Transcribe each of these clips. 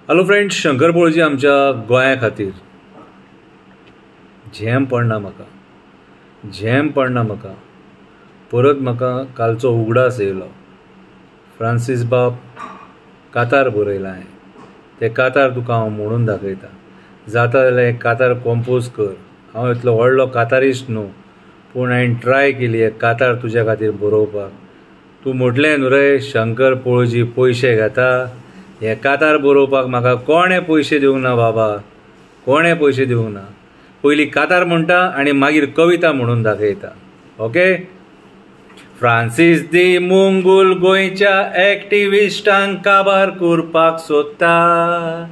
Hello friends, Shankar पळजी आमच्या गोंया खातीर झेम पडना म्हाका परत म्हाका कालचो उगडास येयलो. फ्रांसीस बाब कातार बरयला हांवें ते कातार तुका हांव म्हणून दाखयता. जाता जाल्यार कातार कंपोज कर. हांव इतलो व्हडलो कातारिस्ट न्हू, पूण हांवें ट्राय केली हे कातार तुज्या खातीर बरोवपाक. तूं म्हटलें न्हू रे शंकर पळजी पयशे घेता. हे कातार बरोवपाक म्हाका कोणें पयशे दिवंक ना बाबा, कोणें पयशे दिवंक ना. पयलीं कातार म्हणटा आनी मागीर कविता म्हणून दाखयता. ओके. फ्रांसीस दी मुंगूल गोंयच्या एक्टिविस्टांक काबार करपाक सोदता.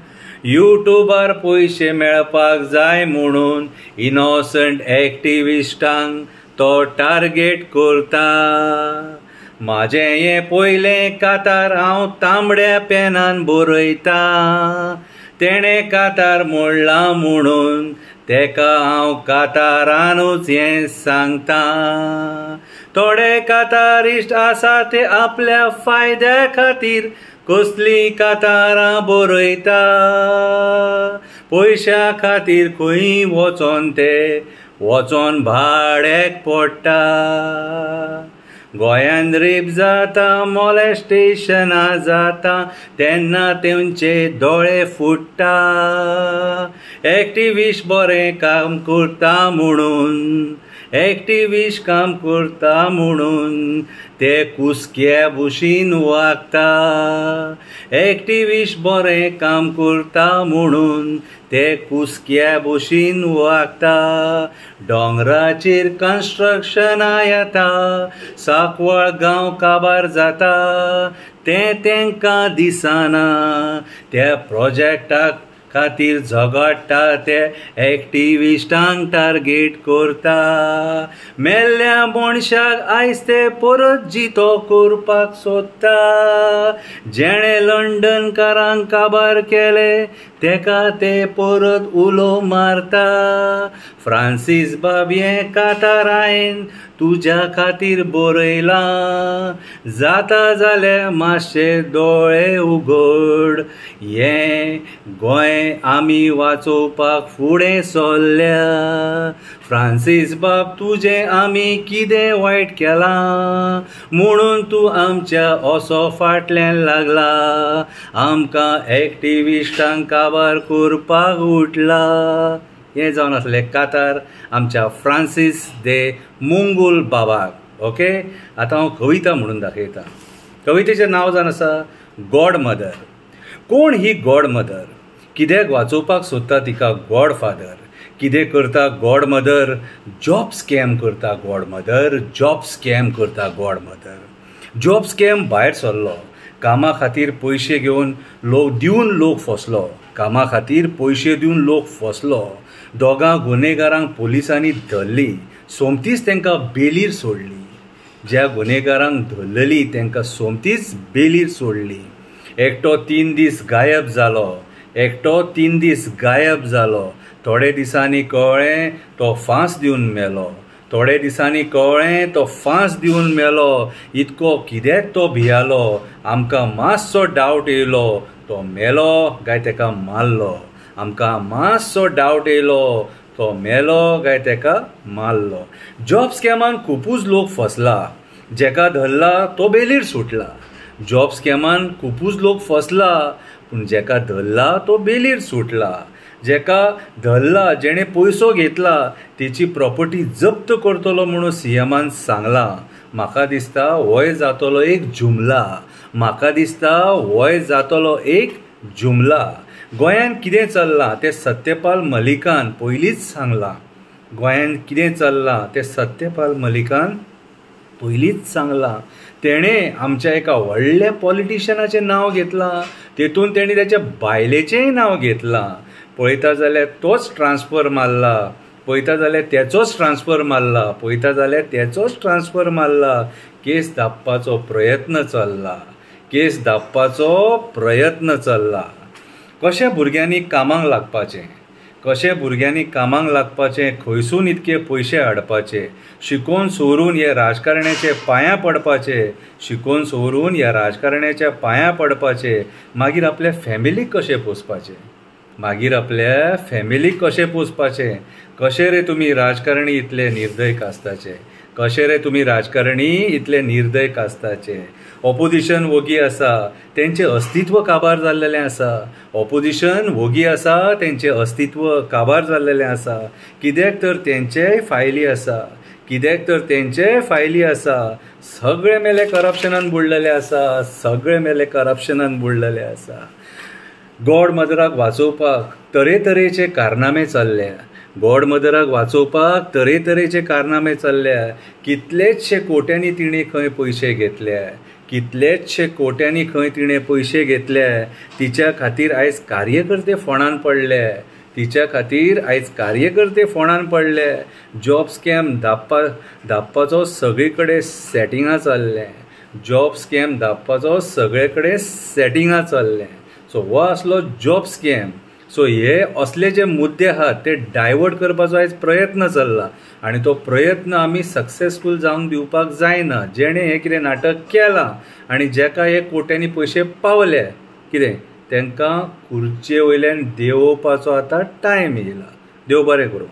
युट्यूबार पयशे मेळपाक जाय म्हणून इनोसंट एक्टिविस्टांक तो टार्गेट करता. म्हाजें हें पयलें कातार हांव तांबड्या पेनान बरयता. तेणें कातार मोडलां म्हणून तेका हांव कातारानूच हें सांगता. थोडे कातारिस्ट आसा ते आपल्या फायद्या खातीर कसलीं कातारां बरयता. पयशा खातीर खंय वचोन भाड्याक पडटा. गोंयान रेप जाता, मॉलेस्टेशनां जाता तेन्ना तेंचे दोळे फुट्टा. एक्टिविस्ट बरें काम करता म्हणून ते कुस्क्या भुशीन वागता. एक्टिविस्ट बरें काम करता म्हणून ते कुस्क्या भुशीन वागता. दोंगराचेर कन्स्ट्रक्शनां येता, साकवाळ गांव काबार जाता. तें तेंकां दिसना, त्या प्रोजेक्टाक खातीर झगडटा ते एक्टिविस्टांक टार्गेट करता. मेल्ल्या मनशाक आयज ते परत जितो करपाक सोदता. जेणे लंडनकारांक काबार केले तेका ते परत उलो मारता. फ्रांसीस बाब हें कातार हांवें तुज्या खातीर बरयलां. जाता जाल्यार मातशे दोळे उगड. हें गोंय आमी वाचोवपाक फुडें सरल्या. फ्रांसीस बाब तुजें आमी कितें वायट केलां म्हणून तूं आमच्या असो फाटल्यान लागला. आमकां एक्टिविस्टांक काबार करपाक उठला. हें जावन आसलें कातार आमच्या फ्रांसीस दे मुंगूल बाबाक. ओके. आतां हांव कविता म्हणून दाखयता. कवितेचें नांव जावन आसा गॉड मदर. कोण ही गॉड मदर? कित्याक वाचोवपाक सोदता तिका गॉड फादर? कितें करता गॉड मदर? जॉब स्कॅम करता गॉड मदर. जॉब स्कॅम करता गॉड मदर. जॉब स्कॅम भायर सरलो. कामा खातीर पयशे दिवन लोक फसलो. कामा खातीर पयशे दिवन लोक फसलो. दोगां गुन्हेगारांक पुलिसांनी धरली. सोमतीच तांकां बेलीर सोडली. ज्या गुन्हेगारांक धरलेली तांकां सोमतीच बेलीर सोडली. एकटो 3 दीस गायब जालो. थोडे दिसांनी कळ्ळें तो फांस दिवन मेलो. इतको कित्याक तो भियालो? आमकां मातसो डावट येयलो तो मेलो काय तेका मारलो. जॉब स्कॅमान खुपूच लोक फसला. जेका धरला तो बेलीर सुटला. जॉब स्कॅमान खुपूच लोक फसला, पूण जेका धरला तो बेलीर सुटला. जेका धरला, जेणे पयसो घेतला, तेची प्रॉपर्टी जप्त करतलो म्हणून सीएमान सांगलां. म्हाका दिसता होय जातलो एक जुमला. गोंयान कितें चल्लां तें सत्यपाल मलिकान पयलींच सांगलां. तेणें आमच्या एका व्हडल्या पॉलिटिशियनाचें नांव घेतलां. तेतून तेणी ताच्या बायलेचेंय नांव घेतलां. पळयता जाल्यार तोच ट्रान्सफर मारला. पळयता जाल्यार तेचोच ट्रान्सफर मारला. केस धांपपाचो प्रयत्न चल्ला. कशा भुरग्यांनी कामाक लागपाचें? कशें भुरग्यांनी कामाक लागपाचें, खंयसून इतके पयशे हाडपाचे, शिकोवन सवरून हे राजकारण्याचे पांयां पडपाचे, शिकोवन सवरून ह्या राजकारण्याच्या पांयां पडपाचे, मागीर आपल्या फॅमिलीक कशें पोसपाचें, मागीर आपल्या फॅमिलीक कशें पोसपाचें. कशे रे तुमी राजकारणी इतले निर्दय कास्ताचे, कशे रे तुमी राजकारणी इतले निर्दय कास्ताचे. ऑपोजिशन वोगी आसा, तेंचें अस्तित्व काबार जाल्लेलें आसा. ऑपोजिशन वोगी आसा, तेंचें अस्तित्व काबार जाल्लेलें आसा. कित्याक तर तेंचेय फायली आसा, कित्याक तर तेंचेय फायली आसा. सगळे मेले करप्शनान बुडलेले आसा, सगळे मेले करप्शनान बुडलेले आसा. गॉड मदराक वाचोवपाक तरेतरेचे कारनामे चल्ल्या, गॉड मदराक वाचोवपाक तरेतरेचे कारनामे चल्ल्या. कितलेचशे कोट्यांनी तिणें खंय पयशे घेतल्या, कितलेचशे कोट्यांनी खंय तिणें पयशे घेतल्या. तिच्या खातीर आयज कार्यकर्ते फोंडान पडले, तिच्या खातीर आयज कार्यकर्ते फोंडान पडले. जॉब स्कॅम धापपाचो सगळे कडेन सॅटिंगां चल्लें, जॉब स्कॅम धापपाचो सगळे कडेन सॅटिंगां चल्लें. सो हो आसलो जॉब स्कॅम. सो हे असले जे मुद्दे आहात ते डायवर्ट करपाचो आयज प्रयत्न चल्ला आनी तो प्रयत्न आमी सक्सेसफूल जावंक दिवपाक जायना. जेणे हे कितें नाटक केलां आनी जेका हे कोट्यांनी पयशे पावले, कितें तांकां खुर्चे वयल्यान देंवोवपाचो आतां टायम येयला. देव बरें करूं.